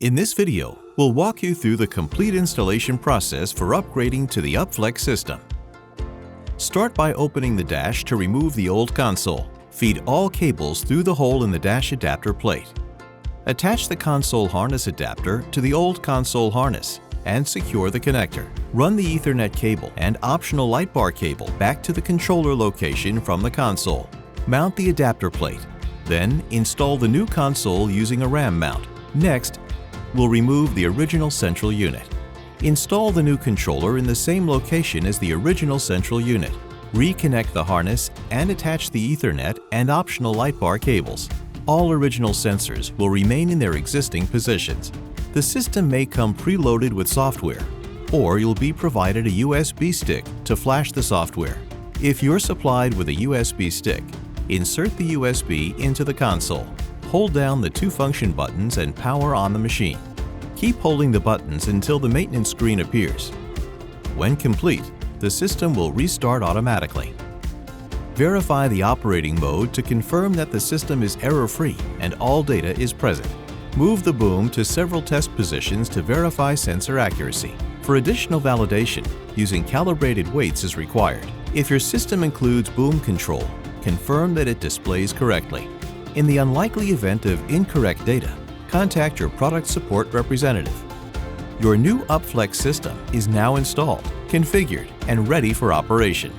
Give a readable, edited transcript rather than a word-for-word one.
In this video, we'll walk you through the complete installation process for upgrading to the upFLEX system. Start by opening the dash to remove the old console. Feed all cables through the hole in the dash adapter plate. Attach the console harness adapter to the old console harness and secure the connector. Run the Ethernet cable and optional light bar cable back to the controller location from the console. Mount the adapter plate. Then install the new console using a RAM mount. Next, we'll remove the original central unit. Install the new controller in the same location as the original central unit. Reconnect the harness and attach the Ethernet and optional light bar cables. All original sensors will remain in their existing positions. The system may come preloaded with software, or you'll be provided a USB stick to flash the software. If you're supplied with a USB stick, insert the USB into the console. Hold down the two function buttons and power on the machine. Keep holding the buttons until the maintenance screen appears. When complete, the system will restart automatically. Verify the operating mode to confirm that the system is error-free and all data is present. Move the boom to several test positions to verify sensor accuracy. For additional validation, using calibrated weights is required. If your system includes boom control, confirm that it displays correctly. In the unlikely event of incorrect data, contact your product support representative. Your new upFLEX system is now installed, configured, and ready for operation.